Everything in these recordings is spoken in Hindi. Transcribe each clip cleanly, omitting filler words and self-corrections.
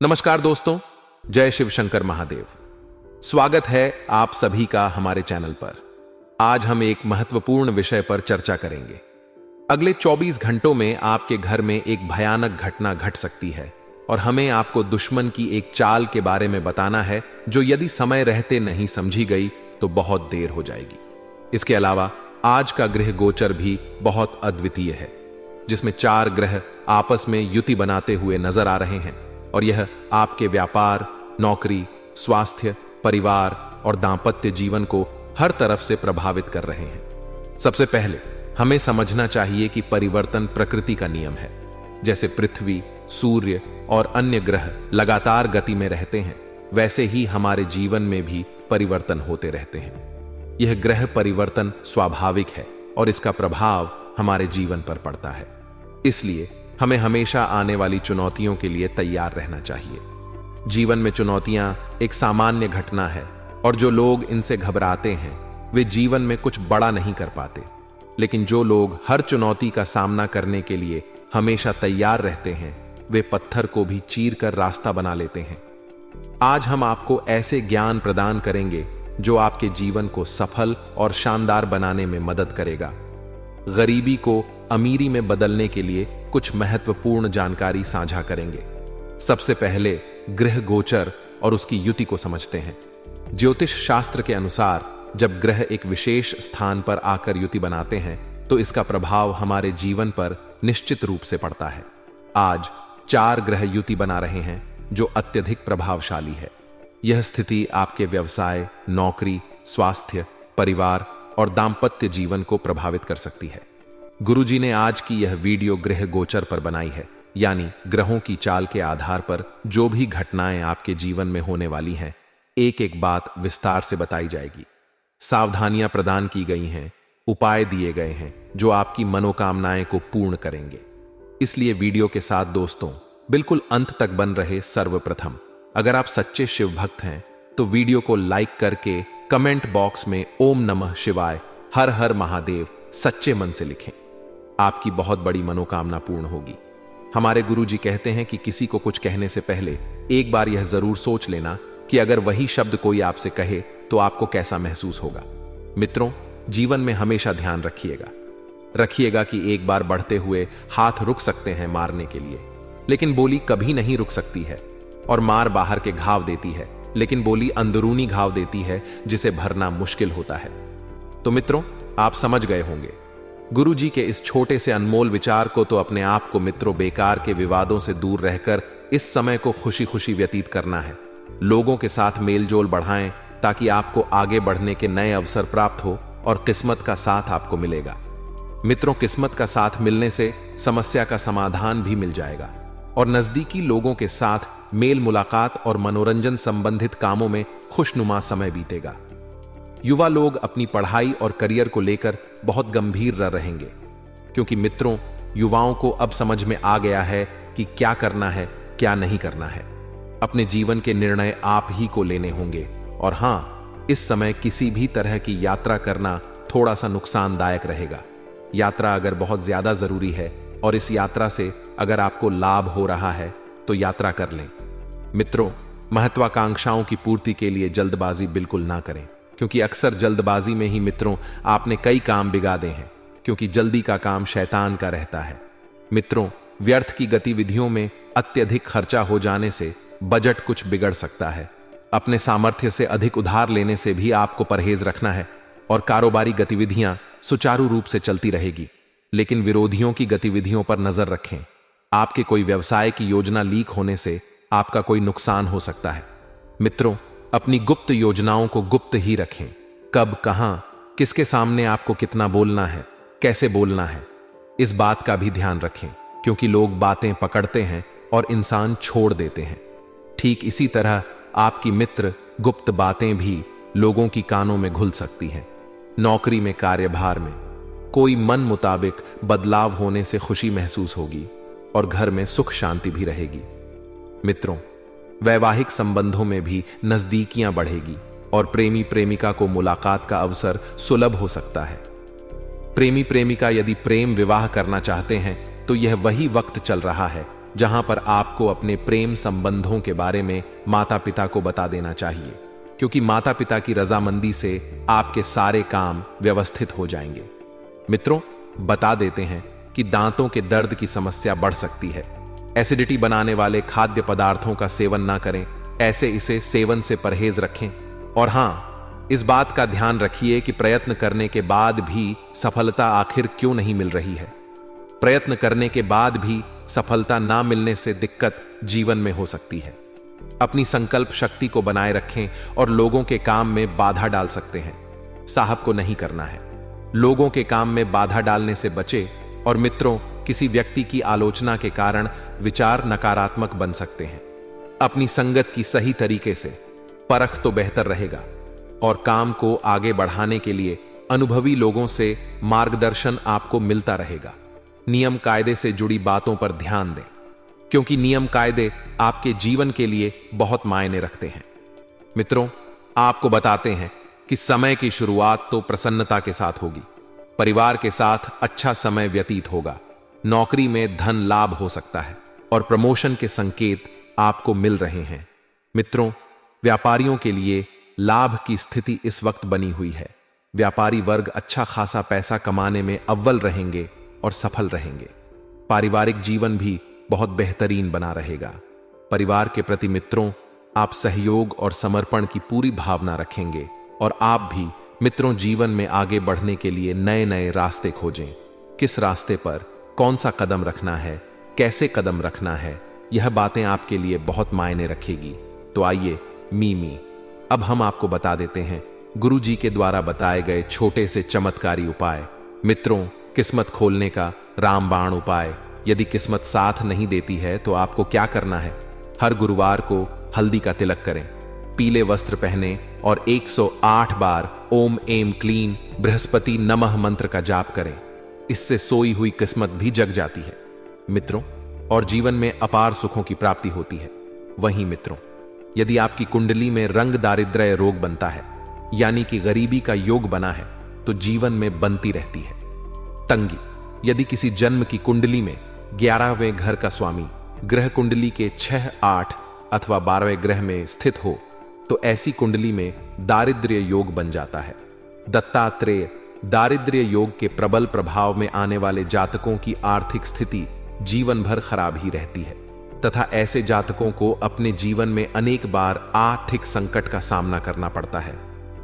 नमस्कार दोस्तों, जय शिव शंकर महादेव। स्वागत है आप सभी का हमारे चैनल पर। आज हम एक महत्वपूर्ण विषय पर चर्चा करेंगे। अगले 24 घंटों में आपके घर में एक भयानक घटना घट सकती है और हमें आपको दुश्मन की एक चाल के बारे में बताना है जो यदि समय रहते नहीं समझी गई तो बहुत देर हो जाएगी। इसके अलावा आज का ग्रह गोचर भी बहुत अद्वितीय है, जिसमें 4 ग्रह आपस में युति बनाते हुए नजर आ रहे हैं और यह आपके व्यापार, नौकरी, स्वास्थ्य, परिवार और दांपत्य जीवन को हर तरफ से प्रभावित कर रहे हैं। सबसे पहले हमें समझना चाहिए कि परिवर्तन प्रकृति का नियम है। जैसे पृथ्वी, सूर्य और अन्य ग्रह लगातार गति में रहते हैं, वैसे ही हमारे जीवन में भी परिवर्तन होते रहते हैं। यह ग्रह परिवर्तन स्वाभाविक है और इसका प्रभाव हमारे जीवन पर पड़ता है। इसलिए हमें हमेशा आने वाली चुनौतियों के लिए तैयार रहना चाहिए। जीवन में चुनौतियां एक सामान्य घटना है और जो लोग इनसे घबराते हैं वे जीवन में कुछ बड़ा नहीं कर पाते। लेकिन जो लोग हर चुनौती का सामना करने के लिए हमेशा तैयार रहते हैं वे पत्थर को भी चीर कर रास्ता बना लेते हैं। आज हम आपको ऐसे ज्ञान प्रदान करेंगे जो आपके जीवन को सफल और शानदार बनाने में मदद करेगा। गरीबी को अमीरी में बदलने के लिए कुछ महत्वपूर्ण जानकारी साझा करेंगे। सबसे पहले ग्रह गोचर और उसकी युति को समझते हैं। ज्योतिष शास्त्र के अनुसार जब ग्रह एक विशेष स्थान पर आकर युति बनाते हैं तो इसका प्रभाव हमारे जीवन पर निश्चित रूप से पड़ता है। आज 4 ग्रह युति बना रहे हैं जो अत्यधिक प्रभावशाली है। यह स्थिति आपके व्यवसाय, नौकरी, स्वास्थ्य, परिवार और दांपत्य जीवन को प्रभावित कर सकती है। गुरुजी ने आज की यह वीडियो ग्रह गोचर पर बनाई है, यानी ग्रहों की चाल के आधार पर जो भी घटनाएं आपके जीवन में होने वाली हैं, एक एक बात विस्तार से बताई जाएगी। सावधानियां प्रदान की गई हैं, उपाय दिए गए हैं जो आपकी मनोकामनाएं को पूर्ण करेंगे। इसलिए वीडियो के साथ दोस्तों बिल्कुल अंत तक बन रहे। सर्वप्रथम, अगर आप सच्चे शिव भक्त हैं तो वीडियो को लाइक करके कमेंट बॉक्स में ओम नमः शिवाय, हर हर महादेव सच्चे मन से लिखें। आपकी बहुत बड़ी मनोकामना पूर्ण होगी। हमारे गुरुजी कहते हैं कि किसी को कुछ कहने से पहले एक बार यह जरूर सोच लेना कि अगर वही शब्द कोई आपसे कहे तो आपको कैसा महसूस होगा। मित्रों, जीवन में हमेशा ध्यान रखिएगा कि एक बार बढ़ते हुए हाथ रुक सकते हैं मारने के लिए, लेकिन बोली कभी नहीं रुक सकती है। और मार बाहर के घाव देती है, लेकिन बोली अंदरूनी घाव देती है जिसे भरना मुश्किल होता है। तो मित्रों, आप समझ गए होंगे। गुरुजी के इस छोटे से अनमोल विचार को तो अपने आप को मित्रों बेकार के विवादों से दूर रहकर इस समय को खुशी खुशी व्यतीत करना है। लोगों के साथ मेलजोल बढ़ाएं ताकि आपको आगे बढ़ने के नए अवसर प्राप्त हो और किस्मत का साथ आपको मिलेगा। मित्रों, किस्मत का साथ मिलने से समस्या का समाधान भी मिल जाएगा और नजदीकी लोगों के साथ मेल मुलाकात और मनोरंजन संबंधित कामों में खुशनुमा समय बीतेगा। युवा लोग अपनी पढ़ाई और करियर को लेकर बहुत गंभीर रहेंगे, क्योंकि मित्रों युवाओं को अब समझ में आ गया है कि क्या करना है, क्या नहीं करना है। अपने जीवन के निर्णय आप ही को लेने होंगे। और हां, इस समय किसी भी तरह की यात्रा करना थोड़ा सा नुकसानदायक रहेगा। यात्रा अगर बहुत ज्यादा जरूरी है और इस यात्रा से अगर आपको लाभ हो रहा है तो यात्रा कर लें। मित्रों, महत्वाकांक्षाओं की पूर्ति के लिए जल्दबाजी बिल्कुल ना करें, क्योंकि अक्सर जल्दबाजी में ही मित्रों आपने कई काम बिगाड़े हैं, क्योंकि जल्दी का काम शैतान का रहता है। मित्रों, व्यर्थ की गतिविधियों में अत्यधिक खर्चा हो जाने से बजट कुछ बिगड़ सकता है। अपने सामर्थ्य से अधिक उधार लेने से भी आपको परहेज रखना है और कारोबारी गतिविधियां सुचारू रूप से चलती रहेगी। लेकिन विरोधियों की गतिविधियों पर नजर रखें। आपके कोई व्यवसाय की योजना लीक होने से आपका कोई नुकसान हो सकता है। मित्रों, अपनी गुप्त योजनाओं को गुप्त ही रखें। कब, कहां, किसके सामने आपको कितना बोलना है, कैसे बोलना है, इस बात का भी ध्यान रखें, क्योंकि लोग बातें पकड़ते हैं और इंसान छोड़ देते हैं। ठीक इसी तरह आपकी मित्र गुप्त बातें भी लोगों की कानों में घुल सकती हैं। नौकरी में, कार्यभार में कोई मन मुताबिक बदलाव होने से खुशी महसूस होगी और घर में सुख शांति भी रहेगी। मित्रों, वैवाहिक संबंधों में भी नजदीकियां बढ़ेगी और प्रेमी प्रेमिका को मुलाकात का अवसर सुलभ हो सकता है। प्रेमी प्रेमिका यदि प्रेम विवाह करना चाहते हैं तो यह वही वक्त चल रहा है जहां पर आपको अपने प्रेम संबंधों के बारे में माता पिता को बता देना चाहिए, क्योंकि माता पिता की रजामंदी से आपके सारे काम व्यवस्थित हो जाएंगे। मित्रों, बता देते हैं कि दांतों के दर्द की समस्या बढ़ सकती है। एसिडिटी बनाने वाले खाद्य पदार्थों का सेवन ना करें, ऐसे इसे सेवन से परहेज रखें। और हां, इस बात का ध्यान रखिए कि प्रयत्न करने के बाद भी सफलता आखिर क्यों नहीं मिल रही है। प्रयत्न करने के बाद भी सफलता ना मिलने से दिक्कत जीवन में हो सकती है। अपनी संकल्प शक्ति को बनाए रखें और लोगों के काम में बाधा डाल सकते हैं, साहब को नहीं करना है। लोगों के काम में बाधा डालने से बचे। और मित्रों, किसी व्यक्ति की आलोचना के कारण विचार नकारात्मक बन सकते हैं। अपनी संगत की सही तरीके से परख तो बेहतर रहेगा और काम को आगे बढ़ाने के लिए अनुभवी लोगों से मार्गदर्शन आपको मिलता रहेगा। नियम कायदे से जुड़ी बातों पर ध्यान दें, क्योंकि नियम कायदे आपके जीवन के लिए बहुत मायने रखते हैं। मित्रों, आपको बताते हैं कि समय की शुरुआत तो प्रसन्नता के साथ होगी। परिवार के साथ अच्छा समय व्यतीत होगा। नौकरी में धन लाभ हो सकता है और प्रमोशन के संकेत आपको मिल रहे हैं। मित्रों, व्यापारियों के लिए लाभ की स्थिति इस वक्त बनी हुई है। व्यापारी वर्ग अच्छा खासा पैसा कमाने में अव्वल रहेंगे और सफल रहेंगे। पारिवारिक जीवन भी बहुत बेहतरीन बना रहेगा। परिवार के प्रति मित्रों, आप सहयोग और समर्पण की पूरी भावना रखेंगे और आप भी मित्रों जीवन में आगे बढ़ने के लिए नए नए रास्ते खोजें। किस रास्ते पर कौन सा कदम रखना है, कैसे कदम रखना है, यह बातें आपके लिए बहुत मायने रखेगी। तो आइए मीमी, अब हम आपको बता देते हैं गुरु जी के द्वारा बताए गए छोटे से चमत्कारी उपाय। मित्रों, किस्मत खोलने का रामबाण उपाय। यदि किस्मत साथ नहीं देती है तो आपको क्या करना है? हर गुरुवार को हल्दी का तिलक करें, पीले वस्त्र पहने और 108 बार ओम एम क्लीन बृहस्पति नमः मंत्र का जाप करें। इससे सोई हुई किस्मत भी जग जाती है मित्रों, और जीवन में अपार सुखों की प्राप्ति होती है। वहीं मित्रों, यदि आपकी कुंडली में रंग दारिद्र्य रोग बनता है, यानी कि गरीबी का योग बना है, तो जीवन में बनती रहती है तंगी। यदि किसी जन्म की कुंडली में 11वें घर का स्वामी ग्रह कुंडली के 6, 8 अथवा 12वें ग्रह में स्थित हो, तो ऐसी कुंडली में दारिद्र्य योग बन जाता है। दत्तात्रेय दारिद्र्य योग के प्रबल प्रभाव में आने वाले जातकों की आर्थिक स्थिति जीवन भर खराब ही रहती है, तथा ऐसे जातकों को अपने जीवन में अनेक बार आर्थिक संकट का सामना करना पड़ता है।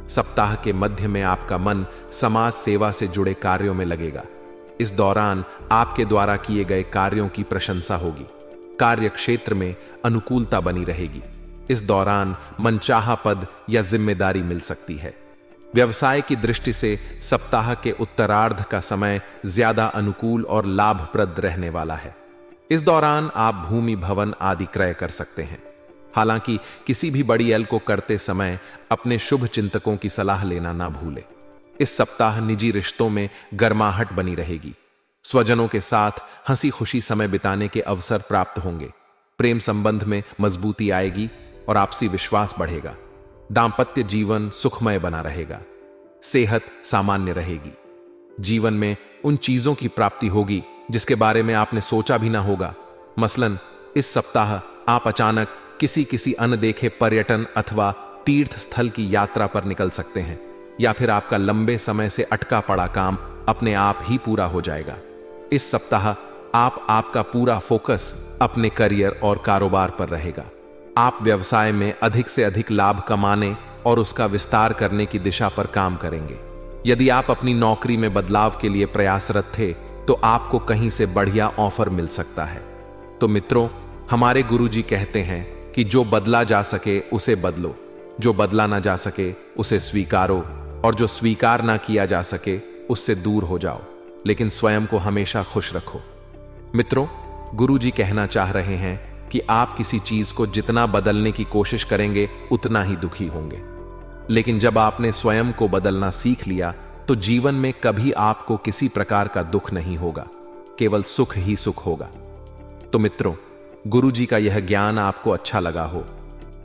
सप्ताह के मध्य में आपका मन समाज सेवा से जुड़े कार्यों में लगेगा। इस दौरान आपके द्वारा किए गए कार्यों की प्रशंसा होगी। कार्य क्षेत्र में अनुकूलता बनी रहेगी। इस दौरान मनचाहा पद या जिम्मेदारी मिल सकती है। व्यवसाय की दृष्टि से सप्ताह के उत्तरार्ध का समय ज्यादा अनुकूल और लाभप्रद रहने वाला है। इस दौरान आप भूमि भवन आदि क्रय कर सकते हैं। हालांकि किसी भी बड़ी एल को करते समय अपने शुभ चिंतकों की सलाह लेना ना भूलें। इस सप्ताह निजी रिश्तों में गर्माहट बनी रहेगी। स्वजनों के साथ हंसी खुशी समय बिताने के अवसर प्राप्त होंगे। प्रेम संबंध में मजबूती आएगी और आपसी विश्वास बढ़ेगा। दांपत्य जीवन सुखमय बना रहेगा। सेहत सामान्य रहेगी। जीवन में उन चीजों की प्राप्ति होगी जिसके बारे में आपने सोचा भी ना होगा। मसलन इस सप्ताह आप अचानक किसी अनदेखे पर्यटन अथवा तीर्थ स्थल की यात्रा पर निकल सकते हैं, या फिर आपका लंबे समय से अटका पड़ा काम अपने आप ही पूरा हो जाएगा। इस सप्ताह आपका पूरा फोकस अपने करियर और कारोबार पर रहेगा। आप व्यवसाय में अधिक से अधिक लाभ कमाने और उसका विस्तार करने की दिशा पर काम करेंगे। यदि आप अपनी नौकरी में बदलाव के लिए प्रयासरत थे, तो आपको कहीं से बढ़िया ऑफर मिल सकता है। तो मित्रों, हमारे गुरुजी कहते हैं कि जो बदला जा सके उसे बदलो, जो बदला ना जा सके उसे स्वीकारो, और जो स्वीकार ना किया जा सके उससे दूर हो जाओ, लेकिन स्वयं को हमेशा खुश रखो। मित्रों, गुरुजी कहना चाह रहे हैं कि आप किसी चीज को जितना बदलने की कोशिश करेंगे उतना ही दुखी होंगे, लेकिन जब आपने स्वयं को बदलना सीख लिया तो जीवन में कभी आपको किसी प्रकार का दुख नहीं होगा, केवल सुख ही सुख होगा। तो मित्रों, गुरुजी का यह ज्ञान आपको अच्छा लगा हो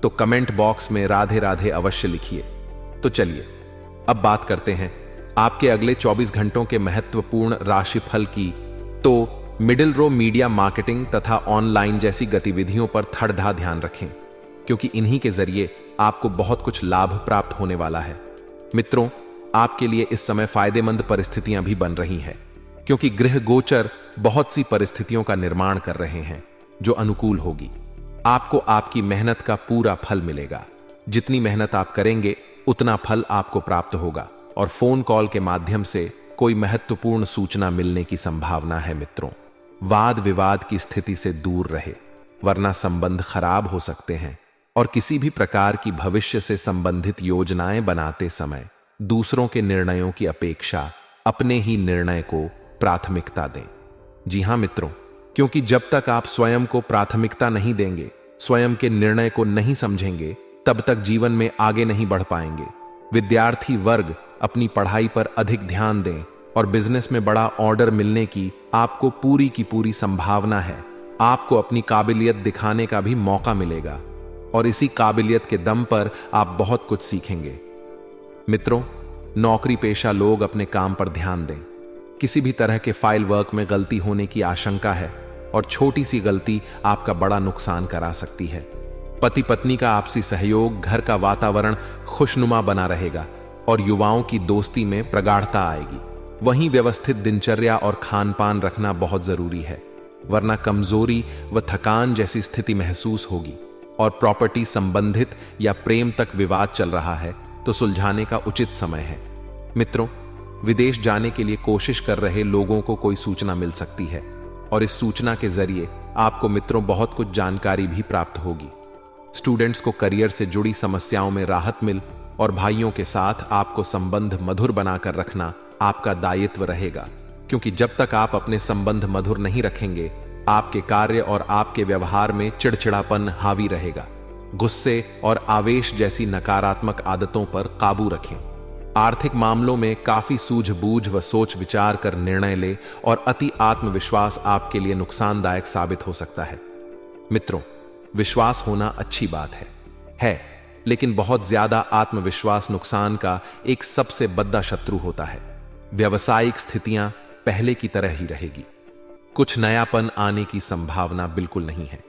तो कमेंट बॉक्स में राधे राधे अवश्य लिखिए। तो चलिए अब बात करते हैं आपके अगले 24 घंटों के महत्वपूर्ण राशिफल की। तो मिडिल रो मीडिया मार्केटिंग तथा ऑनलाइन जैसी गतिविधियों पर थरथार ध्यान रखें, क्योंकि इन्हीं के जरिए आपको बहुत कुछ लाभ प्राप्त होने वाला है। मित्रों, आपके लिए इस समय फायदेमंद परिस्थितियां भी बन रही हैं, क्योंकि गृह गोचर बहुत सी परिस्थितियों का निर्माण कर रहे हैं जो अनुकूल होगी। आपको आपकी मेहनत का पूरा फल मिलेगा। जितनी मेहनत आप करेंगे उतना फल आपको प्राप्त होगा, और फोन कॉल के माध्यम से कोई महत्वपूर्ण सूचना मिलने की संभावना है। मित्रों, वाद विवाद की स्थिति से दूर रहे, वरना संबंध खराब हो सकते हैं। और किसी भी प्रकार की भविष्य से संबंधित योजनाएं बनाते समय दूसरों के निर्णयों की अपेक्षा अपने ही निर्णय को प्राथमिकता दें। जी हां मित्रों, क्योंकि जब तक आप स्वयं को प्राथमिकता नहीं देंगे, स्वयं के निर्णय को नहीं समझेंगे, तब तक जीवन में आगे नहीं बढ़ पाएंगे। विद्यार्थी वर्ग अपनी पढ़ाई पर अधिक ध्यान दें, और बिजनेस में बड़ा ऑर्डर मिलने की आपको पूरी की पूरी संभावना है। आपको अपनी काबिलियत दिखाने का भी मौका मिलेगा, और इसी काबिलियत के दम पर आप बहुत कुछ सीखेंगे। मित्रों, नौकरी पेशा लोग अपने काम पर ध्यान दें। किसी भी तरह के फाइल वर्क में गलती होने की आशंका है, और छोटी सी गलती आपका बड़ा नुकसान करा सकती है। पति पत्नी का आपसी सहयोग, घर का वातावरण खुशनुमा बना रहेगा, और युवाओं की दोस्ती में प्रगाढ़ता आएगी। वहीं व्यवस्थित दिनचर्या और खान पान रखना बहुत जरूरी है, वरना कमजोरी व थकान जैसी स्थिति महसूस होगी। और प्रॉपर्टी संबंधित या प्रेम तक विवाद चल रहा है तो सुलझाने का उचित समय है। मित्रों, विदेश जाने के लिए कोशिश कर रहे लोगों को कोई सूचना मिल सकती है, और इस सूचना के जरिए आपको मित्रों बहुत कुछ जानकारी भी प्राप्त होगी। स्टूडेंट्स को करियर से जुड़ी समस्याओं में राहत मिल, और भाइयों के साथ आपको संबंध मधुर बनाकर रखना आपका दायित्व रहेगा, क्योंकि जब तक आप अपने संबंध मधुर नहीं रखेंगे, आपके कार्य और आपके व्यवहार में चिड़चिड़ापन हावी रहेगा। गुस्से और आवेश जैसी नकारात्मक आदतों पर काबू रखें। आर्थिक मामलों में काफी सूझबूझ व सोच विचार कर निर्णय ले, और अति आत्मविश्वास आपके लिए नुकसानदायक साबित हो सकता है। मित्रों, विश्वास होना अच्छी बात है, लेकिन बहुत ज्यादा आत्मविश्वास नुकसान का एक सबसे बड़ा शत्रु होता है। व्यावसायिक स्थितियां पहले की तरह ही रहेगी। कुछ नयापन आने की संभावना बिल्कुल नहीं है,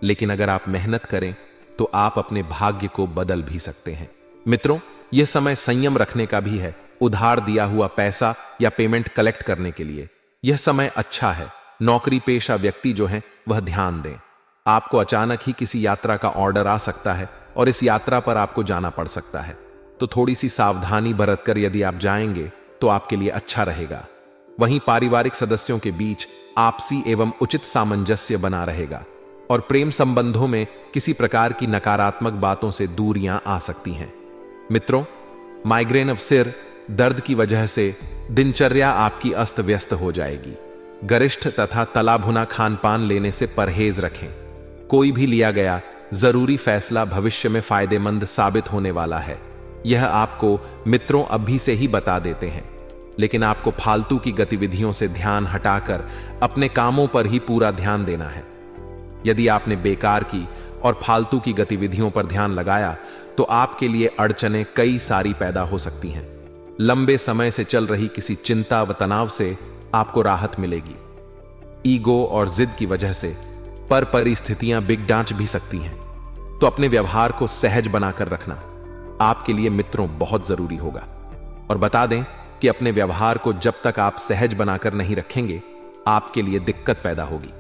लेकिन अगर आप मेहनत करें तो आप अपने भाग्य को बदल भी सकते हैं। मित्रों, यह समय संयम रखने का भी है। उधार दिया हुआ पैसा या पेमेंट कलेक्ट करने के लिए यह समय अच्छा है। नौकरी पेशा व्यक्ति जो हैं वह ध्यान दें। आपको अचानक ही किसी यात्रा का ऑर्डर आ सकता है, और इस यात्रा पर आपको जाना पड़ सकता है, तो थोड़ी सी सावधानी बरतकर यदि आप जाएंगे तो आपके लिए अच्छा रहेगा। वहीं पारिवारिक सदस्यों के बीच आपसी एवं उचित सामंजस्य बना रहेगा, और प्रेम संबंधों में किसी प्रकार की नकारात्मक बातों से दूरियां आ सकती हैं। मित्रों, माइग्रेन ऑफ सिर दर्द की वजह से दिनचर्या आपकी अस्त व्यस्त हो जाएगी। गरिष्ठ तथा तला भुना खान पान लेने से परहेज रखें। कोई भी लिया गया जरूरी फैसला भविष्य में फायदेमंद साबित होने वाला है। यह आपको मित्रों अभी से ही बता देते हैं, लेकिन आपको फालतू की गतिविधियों से ध्यान हटाकर अपने कामों पर ही पूरा ध्यान देना है। यदि आपने बेकार की और फालतू की गतिविधियों पर ध्यान लगाया तो आपके लिए अड़चनें कई सारी पैदा हो सकती हैं। लंबे समय से चल रही किसी चिंता व तनाव से आपको राहत मिलेगी। ईगो और जिद की वजह से परिस्थितियां बिग डांच भी सकती हैं, तो अपने व्यवहार को सहज बनाकर रखना आपके लिए मित्रों बहुत जरूरी होगा। और बता दें कि अपने व्यवहार को जब तक आप सहज बनाकर नहीं रखेंगे, आपके लिए दिक्कत पैदा होगी।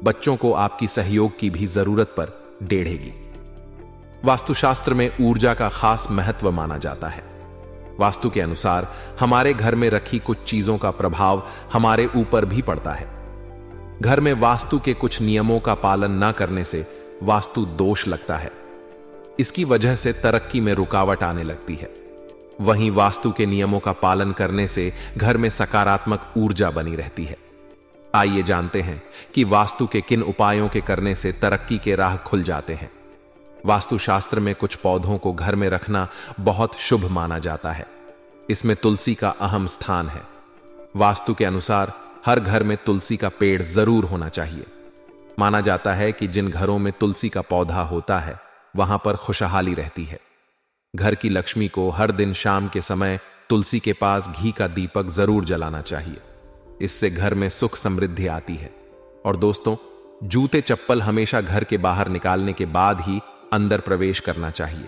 बच्चों को आपकी सहयोग की भी जरूरत पर डेढ़ेगी। वास्तुशास्त्र में ऊर्जा का खास महत्व माना जाता है। वास्तु के अनुसार हमारे घर में रखी कुछ चीजों का प्रभाव हमारे ऊपर भी पड़ता है। घर में वास्तु के कुछ नियमों का पालन न करने से वास्तु दोष लगता है। इसकी वजह से तरक्की में रुकावट आने लगती है। वहीं वास्तु के नियमों का पालन करने से घर में सकारात्मक ऊर्जा बनी रहती है। आइए जानते हैं कि वास्तु के किन उपायों के करने से तरक्की के राह खुल जाते हैं। वास्तुशास्त्र में कुछ पौधों को घर में रखना बहुत शुभ माना जाता है। इसमें तुलसी का अहम स्थान है। वास्तु के अनुसार हर घर में तुलसी का पेड़ जरूर होना चाहिए। माना जाता है कि जिन घरों में तुलसी का पौधा होता है वहां पर खुशहाली रहती है। घर की लक्ष्मी को हर दिन शाम के समय तुलसी के पास घी का दीपक जरूर जलाना चाहिए। इससे घर में सुख समृद्धि आती है। और दोस्तों, जूते चप्पल हमेशा घर के बाहर निकालने के बाद ही अंदर प्रवेश करना चाहिए।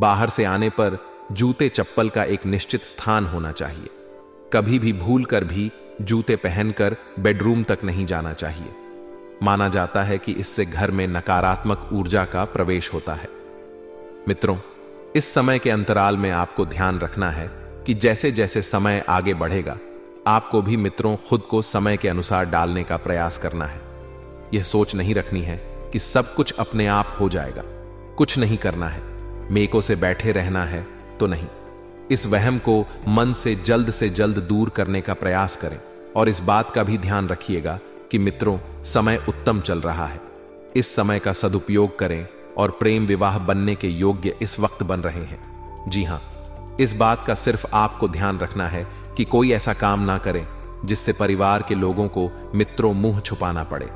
बाहर से आने पर जूते चप्पल का एक निश्चित स्थान होना चाहिए। कभी भी भूल कर भी जूते पहनकर बेडरूम तक नहीं जाना चाहिए। माना जाता है कि इससे घर में नकारात्मक ऊर्जा का प्रवेश होता है। मित्रों, इस समय के अंतराल में आपको ध्यान रखना है कि जैसे जैसे समय आगे बढ़ेगा, आपको भी मित्रों खुद को समय के अनुसार डालने का प्रयास करना है। यह सोच नहीं रखनी है कि सब कुछ अपने आप हो जाएगा, कुछ नहीं करना है, मेको से बैठे रहना है तो नहीं। इस वहम को मन से जल्द दूर करने का प्रयास करें और इस बात का भी ध्यान रखिएगा कि मित्रों, समय उत्तम चल रहा है। इस समय का सदुपयोग करें और प्रेम विवाह बनने के योग्य इस वक्त बन रहे हैं। जी हां, इस बात का सिर्फ आपको ध्यान रखना है कि कोई ऐसा काम ना करें जिससे परिवार के लोगों को मित्रों मुंह छुपाना पड़े।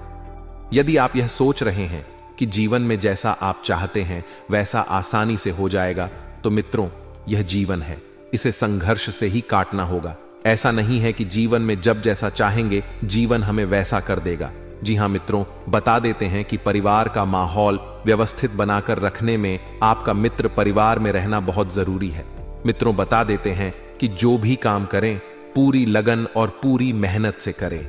यदि आप यह सोच रहे हैं कि जीवन में जैसा आप चाहते हैं वैसा आसानी से हो जाएगा, तो मित्रों, यह जीवन है, इसे संघर्ष से ही काटना होगा। ऐसा नहीं है कि जीवन में जब जैसा चाहेंगे जीवन हमें वैसा कर देगा। जी हां मित्रों, बता देते हैं कि परिवार का माहौल व्यवस्थित बनाकर रखने में आपका मित्र परिवार में रहना बहुत जरूरी है। मित्रों, बता देते हैं कि जो भी काम करें पूरी लगन और पूरी मेहनत से करें,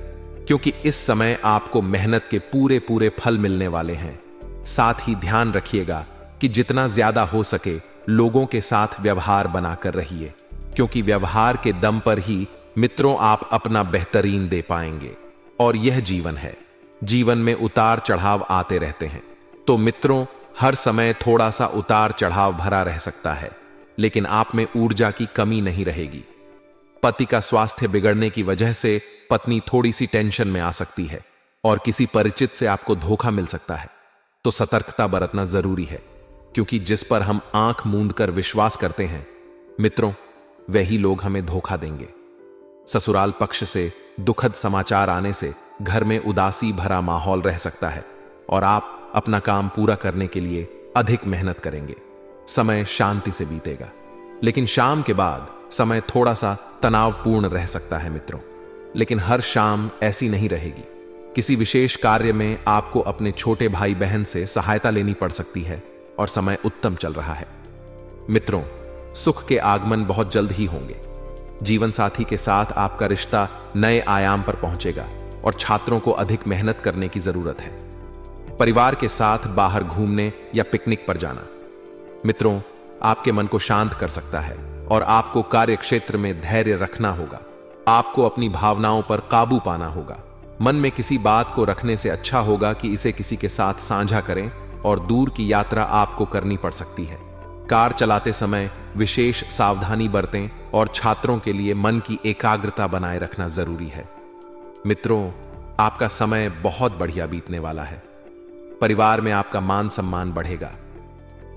क्योंकि इस समय आपको मेहनत के पूरे पूरे फल मिलने वाले हैं। साथ ही ध्यान रखिएगा कि जितना ज्यादा हो सके लोगों के साथ व्यवहार बनाकर रहिए, क्योंकि व्यवहार के दम पर ही मित्रों आप अपना बेहतरीन दे पाएंगे। और यह जीवन है, जीवन में उतार चढ़ाव आते रहते हैं। तो मित्रों, हर समय थोड़ा सा उतार चढ़ाव भरा रह सकता है, लेकिन आप में ऊर्जा की कमी नहीं रहेगी। पति का स्वास्थ्य बिगड़ने की वजह से पत्नी थोड़ी सी टेंशन में आ सकती है और किसी परिचित से आपको धोखा मिल सकता है। तो सतर्कता बरतना जरूरी है, क्योंकि जिस पर हम आंख मूंद कर विश्वास करते हैं मित्रों, वही लोग हमें धोखा देंगे। ससुराल पक्ष से दुखद समाचार आने से घर में उदासी भरा माहौल रह सकता है और आप अपना काम पूरा करने के लिए अधिक मेहनत करेंगे। समय शांति से बीतेगा, लेकिन शाम के बाद समय थोड़ा सा तनावपूर्ण रह सकता है मित्रों। लेकिन हर शाम ऐसी नहीं रहेगी। किसी विशेष कार्य में आपको अपने छोटे भाई बहन से सहायता लेनी पड़ सकती है और समय उत्तम चल रहा है। मित्रों, सुख के आगमन बहुत जल्द ही होंगे। जीवन साथी के साथ आपका रिश्ता नए आयाम पर पहुंचेगा और छात्रों को अधिक मेहनत करने की जरूरत है। परिवार के साथ बाहर घूमने या पिकनिक पर जाना मित्रों आपके मन को शांत कर सकता है और आपको कार्य क्षेत्र में धैर्य रखना होगा। आपको अपनी भावनाओं पर काबू पाना होगा। मन में किसी बात को रखने से अच्छा होगा कि इसे किसी के साथ साझा करें और दूर की यात्रा आपको करनी पड़ सकती है। कार चलाते समय विशेष सावधानी बरतें और छात्रों के लिए मन की एकाग्रता बनाए रखना जरूरी है। मित्रों, आपका समय बहुत बढ़िया बीतने वाला है। परिवार में आपका मान सम्मान बढ़ेगा।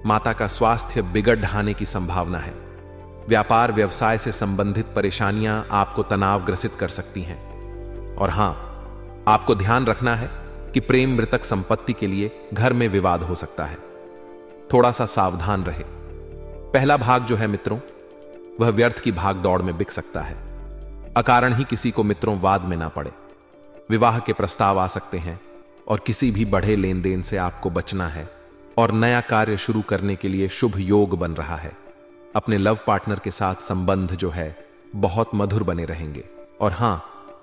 माता का स्वास्थ्य बिगड़ ढाने की संभावना है। व्यापार व्यवसाय से संबंधित परेशानियां आपको तनावग्रसित कर सकती हैं। और हां, आपको ध्यान रखना है कि प्रेम मृतक संपत्ति के लिए घर में विवाद हो सकता है। थोड़ा सा सावधान रहे। पहला भाग जो है मित्रों, वह व्यर्थ की भाग दौड़ में बिक सकता है। अकारण ही किसी को मित्रों वाद में ना पड़े। विवाह के प्रस्ताव आ सकते हैं और किसी भी बढ़े लेन देन से आपको बचना है और नया कार्य शुरू करने के लिए शुभ योग बन रहा है। अपने लव पार्टनर के साथ संबंध जो है बहुत मधुर बने रहेंगे। और हां,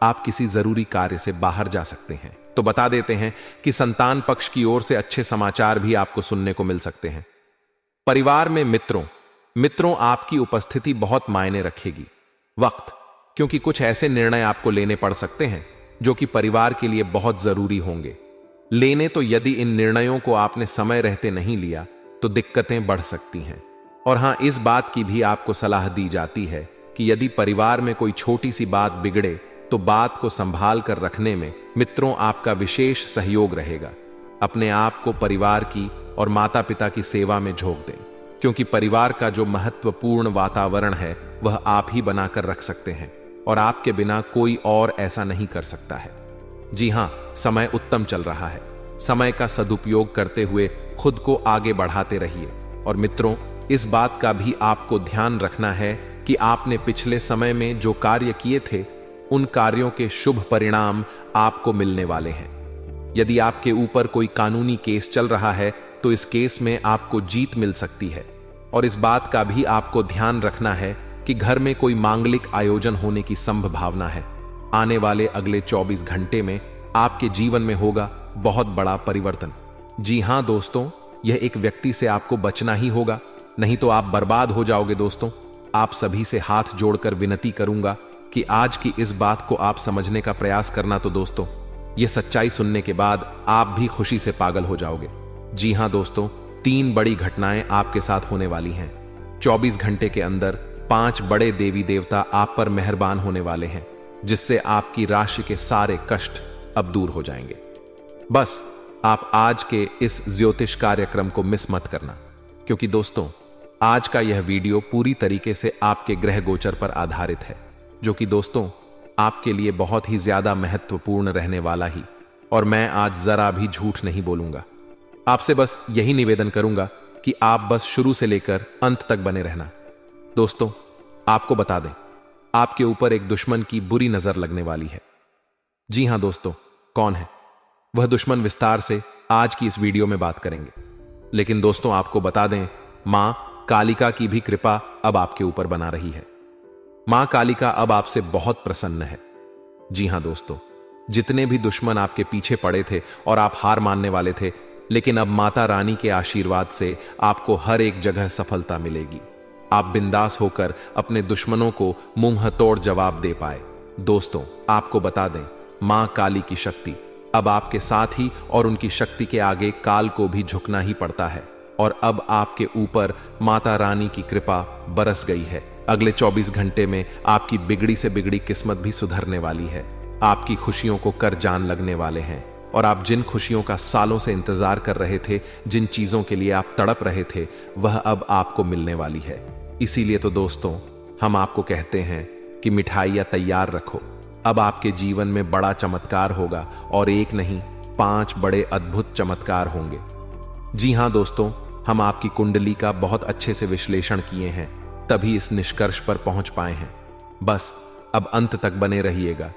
आप किसी जरूरी कार्य से बाहर जा सकते हैं। तो बता देते हैं कि संतान पक्ष की ओर से अच्छे समाचार भी आपको सुनने को मिल सकते हैं। परिवार में मित्रों आपकी उपस्थिति बहुत मायने रखेगी। वक्त, क्योंकि कुछ ऐसे निर्णय आपको लेने पड़ सकते हैं जो कि परिवार के लिए बहुत जरूरी होंगे। लेने तो यदि इन निर्णयों को आपने समय रहते नहीं लिया तो दिक्कतें बढ़ सकती हैं। और हां, इस बात की भी आपको सलाह दी जाती है कि यदि परिवार में कोई छोटी सी बात बिगड़े तो बात को संभाल कर रखने में मित्रों आपका विशेष सहयोग रहेगा। अपने आप को परिवार की और माता पिता की सेवा में झोंक दें, क्योंकि परिवार का जो महत्वपूर्ण वातावरण है वह आप ही बनाकर रख सकते हैं और आपके बिना कोई और ऐसा नहीं कर सकता है। जी हां, समय उत्तम चल रहा है। समय का सदुपयोग करते हुए खुद को आगे बढ़ाते रहिए। और मित्रों, इस बात का भी आपको ध्यान रखना है कि आपने पिछले समय में जो कार्य किए थे उन कार्यों के शुभ परिणाम आपको मिलने वाले हैं। यदि आपके ऊपर कोई कानूनी केस चल रहा है तो इस केस में आपको जीत मिल सकती है। और इस बात का भी आपको ध्यान रखना है कि घर में कोई मांगलिक आयोजन होने की संभावना है। आने वाले अगले 24 घंटे में आपके जीवन में होगा बहुत बड़ा परिवर्तन। जी हां दोस्तों, यह एक व्यक्ति से आपको बचना ही होगा, नहीं तो आप बर्बाद हो जाओगे। दोस्तों, आप सभी से हाथ जोड़कर विनती करूंगा कि आज की इस बात को आप समझने का प्रयास करना। तो दोस्तों, यह सच्चाई सुनने के बाद आप भी खुशी से पागल हो जाओगे। जी हां दोस्तों, 3 बड़ी घटनाएं आपके साथ होने वाली हैं। 24 घंटे के अंदर 5 बड़े देवी देवता आप पर मेहरबान होने वाले हैं, जिससे आपकी राशि के सारे कष्ट अब दूर हो जाएंगे। बस आप आज के इस ज्योतिष कार्यक्रम को मिस मत करना, क्योंकि दोस्तों, आज का यह वीडियो पूरी तरीके से आपके ग्रह गोचर पर आधारित है, जो कि दोस्तों आपके लिए बहुत ही ज्यादा महत्वपूर्ण रहने वाला ही। और मैं आज जरा भी झूठ नहीं बोलूंगा। आपसे बस यही निवेदन करूंगा कि आप बस शुरू से लेकर अंत तक बने रहना। दोस्तों, आपको बता दें, आपके ऊपर एक दुश्मन की बुरी नजर लगने वाली है। जी हां दोस्तों, कौन है वह दुश्मन, विस्तार से आज की इस वीडियो में बात करेंगे। लेकिन दोस्तों, आपको बता दें, मां कालिका की भी कृपा अब आपके ऊपर बना रही है। मां कालिका अब आपसे बहुत प्रसन्न है। जी हां दोस्तों, जितने भी दुश्मन आपके पीछे पड़े थे और आप हार मानने वाले थे, लेकिन अब माता रानी के आशीर्वाद से आपको हर एक जगह सफलता मिलेगी। आप बिंदास होकर अपने दुश्मनों को मुंह तोड़ जवाब दे पाए। दोस्तों, आपको बता दें, मां काली की शक्ति अब आपके साथ ही, और उनकी शक्ति के आगे काल को भी झुकना ही पड़ता है। और अब आपके ऊपर माता रानी की कृपा बरस गई है। अगले 24 घंटे में आपकी बिगड़ी से बिगड़ी किस्मत भी सुधरने वाली है। आपकी खुशियों को कर जान लगने वाले हैं, और आप जिन खुशियों का सालों से इंतजार कर रहे थे, जिन चीजों के लिए आप तड़प रहे थे, वह अब आपको मिलने वाली है। इसीलिए तो दोस्तों, हम आपको कहते हैं कि मिठाइयां तैयार रखो। अब आपके जीवन में बड़ा चमत्कार होगा, और एक नहीं 5 बड़े अद्भुत चमत्कार होंगे। जी हां दोस्तों, हम आपकी कुंडली का बहुत अच्छे से विश्लेषण किए हैं, तभी इस निष्कर्ष पर पहुंच पाए हैं। बस अब अंत तक बने रहिएगा,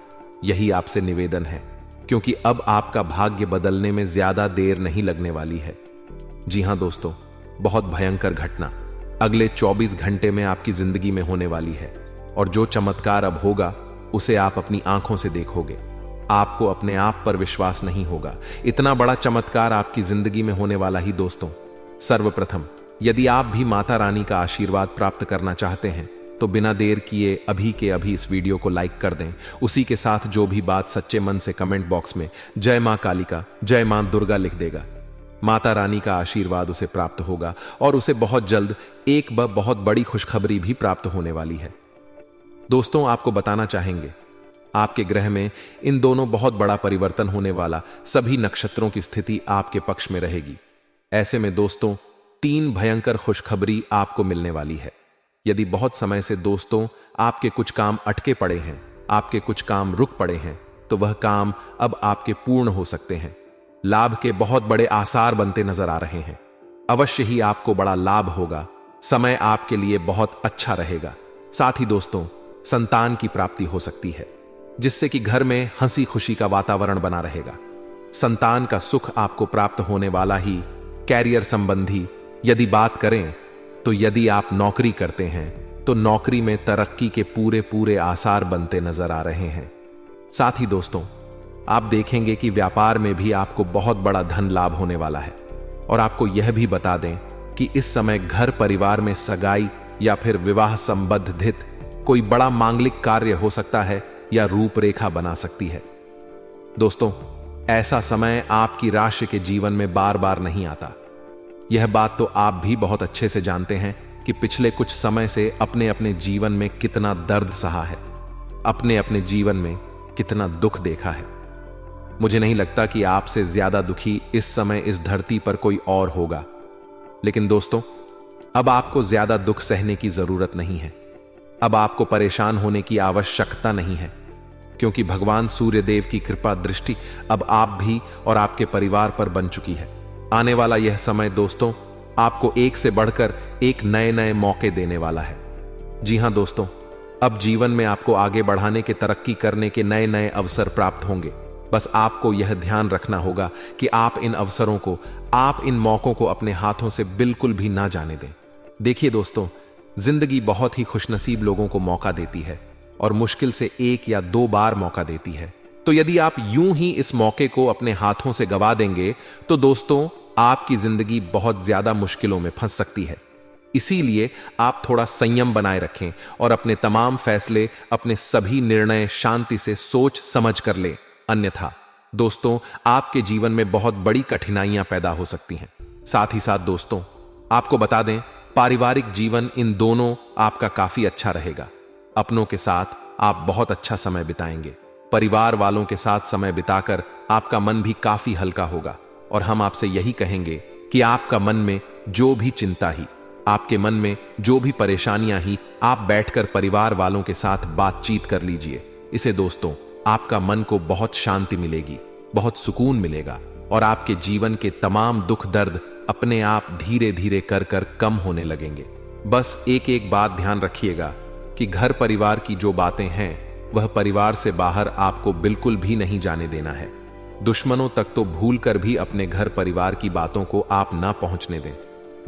यही आपसे निवेदन है, क्योंकि अब आपका भाग्य बदलने में ज्यादा देर नहीं लगने वाली है। जी हां दोस्तों, बहुत भयंकर घटना अगले 24 घंटे में आपकी जिंदगी में होने वाली है, और जो चमत्कार अब होगा उसे आप अपनी आंखों से देखोगे। आपको अपने आप पर विश्वास नहीं होगा, इतना बड़ा चमत्कार आपकी जिंदगी में होने वाला ही। दोस्तों, सर्वप्रथम, यदि आप भी माता रानी का आशीर्वाद प्राप्त करना चाहते हैं तो बिना देर किए अभी के अभी इस वीडियो को लाइक कर दें। उसी के साथ जो भी बात सच्चे मन से कमेंट बॉक्स में जय मां कालिका, जय मां दुर्गा लिख देगा। माता रानी का आशीर्वाद उसे प्राप्त होगा, और उसे बहुत जल्द एक बहुत बड़ी खुशखबरी भी प्राप्त होने वाली है। दोस्तों, आपको बताना चाहेंगे, आपके ग्रह में इन दोनों बहुत बड़ा परिवर्तन होने वाला, सभी नक्षत्रों की स्थिति आपके पक्ष में रहेगी। ऐसे में दोस्तों, 3 भयंकर खुशखबरी आपको मिलने वाली है। यदि बहुत समय से दोस्तों आपके कुछ काम अटके पड़े हैं, आपके कुछ काम रुक पड़े हैं, तो वह काम अब आपके पूर्ण हो सकते हैं। लाभ के बहुत बड़े आसार बनते नजर आ रहे हैं। अवश्य ही आपको बड़ा लाभ होगा। समय आपके लिए बहुत अच्छा रहेगा। साथ ही दोस्तों, संतान की प्राप्ति हो सकती है, जिससे कि घर में हंसी खुशी का वातावरण बना रहेगा। संतान का सुख आपको प्राप्त होने वाला ही। कैरियर संबंधी यदि बात करें तो यदि आप नौकरी करते हैं तो नौकरी में तरक्की के पूरे आसार बनते नजर आ रहे हैं। साथ ही दोस्तों, आप देखेंगे कि व्यापार में भी आपको बहुत बड़ा धन लाभ होने वाला है। और आपको यह भी बता दें कि इस समय घर परिवार में सगाई या फिर विवाह संबंधित कोई बड़ा मांगलिक कार्य हो सकता है या रूपरेखा बना सकती है। दोस्तों, ऐसा समय आपकी राशि के जीवन में बार बार नहीं आता। यह बात तो आप भी बहुत अच्छे से जानते हैं कि पिछले कुछ समय से अपने अपने जीवन में कितना दर्द सहा है, अपने अपने जीवन में कितना दुख देखा है। मुझे नहीं लगता कि आपसे ज्यादा दुखी इस समय इस धरती पर कोई और होगा। लेकिन दोस्तों, अब आपको ज्यादा दुख सहने की जरूरत नहीं है। अब आपको परेशान होने की आवश्यकता नहीं है, क्योंकि भगवान सूर्यदेव की कृपा दृष्टि अब आप भी और आपके परिवार पर बन चुकी है। आने वाला यह समय दोस्तों आपको एक से बढ़कर एक नए नए मौके देने वाला है। जी हां दोस्तों, अब जीवन में आपको आगे बढ़ाने के, तरक्की करने के नए नए अवसर प्राप्त होंगे। बस आपको यह ध्यान रखना होगा कि आप इन अवसरों को, आप इन मौकों को अपने हाथों से बिल्कुल भी ना जाने दें। देखिए दोस्तों, जिंदगी बहुत ही खुशनसीब लोगों को मौका देती है और मुश्किल से 1 या 2 बार मौका देती है। तो यदि आप यूं ही इस मौके को अपने हाथों से गवा देंगे तो दोस्तों, आपकी जिंदगी बहुत ज्यादा मुश्किलों में फंस सकती है। इसीलिए आप थोड़ा संयम बनाए रखें और अपने तमाम फैसले, अपने सभी निर्णय शांति से सोच समझ कर लें। अन्यथा दोस्तों, आपके जीवन में बहुत बड़ी कठिनाइयां पैदा हो सकती हैं। साथ ही साथ दोस्तों, आपको बता दें, पारिवारिक जीवन इन दोनों आपका काफी अच्छा रहेगा। अपनों के साथ आप बहुत अच्छा समय बिताएंगे। परिवार वालों के साथ समय बिताकर आपका मन भी काफी हल्का होगा और हम आपसे यही कहेंगे कि आपका मन में जो भी चिंता ही, आपके मन में जो भी परेशानियां ही, आप बैठकर परिवार वालों के साथ बातचीत कर लीजिए। इसे दोस्तों, आपका मन को बहुत शांति मिलेगी, बहुत सुकून मिलेगा और आपके जीवन के तमाम दुख दर्द अपने आप धीरे धीरे कर कर कम होने लगेंगे। बस एक एक बात ध्यान रखिएगा कि घर परिवार की जो बातें हैं वह परिवार से बाहर आपको बिल्कुल भी नहीं जाने देना है। दुश्मनों तक तो भूल कर भी अपने घर परिवार की बातों को आप ना पहुंचने दें।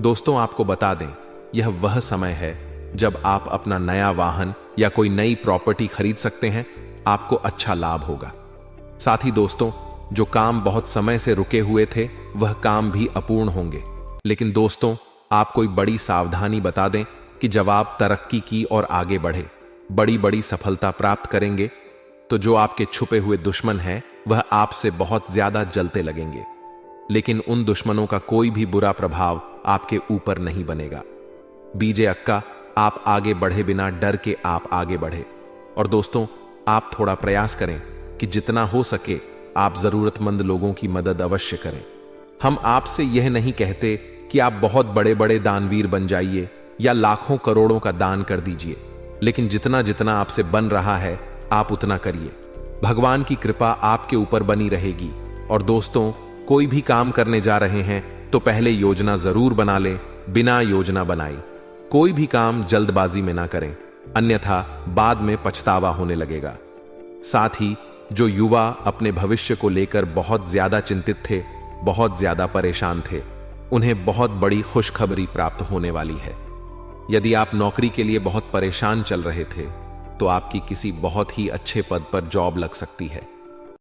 दोस्तों, आपको बता दें, यह वह समय है जब आप अपना नया वाहन या कोई नई प्रॉपर्टी खरीद सकते हैं। आपको अच्छा लाभ होगा। साथ ही दोस्तों, जो काम बहुत समय से रुके हुए थे वह काम भी अपूर्ण होंगे। लेकिन दोस्तों, आप कोई बड़ी सावधानी बता दें कि जब आप तरक्की की और आगे बढ़े, बड़ी बड़ी सफलता प्राप्त करेंगे, तो जो आपके छुपे हुए दुश्मन हैं वह आपसे बहुत ज्यादा जलते लगेंगे। लेकिन उन दुश्मनों का कोई भी बुरा प्रभाव आपके ऊपर नहीं बनेगा। बीजे अक्का, आप आगे बढ़े बिना डर के आप आगे बढ़े। और दोस्तों, आप थोड़ा प्रयास करें कि जितना हो सके आप जरूरतमंद लोगों की मदद अवश्य करें। हम आपसे यह नहीं कहते कि आप बहुत बड़े बड़े दानवीर बन जाइए या लाखों करोड़ों का दान कर दीजिए, लेकिन जितना जितना आपसे बन रहा है आप उतना करिए। भगवान की कृपा आपके ऊपर बनी रहेगी। और दोस्तों, कोई भी काम करने जा रहे हैं तो पहले योजना जरूर बना लें, बिना योजना बनाई कोई भी काम जल्दबाजी में ना करें, अन्यथा बाद में पछतावा होने लगेगा। साथ ही जो युवा अपने भविष्य को लेकर बहुत ज्यादा चिंतित थे, बहुत ज्यादा परेशान थे, उन्हें बहुत बड़ी खुशखबरी प्राप्त होने वाली है। यदि आप नौकरी के लिए बहुत परेशान चल रहे थे तो आपकी किसी बहुत ही अच्छे पद पर जॉब लग सकती है।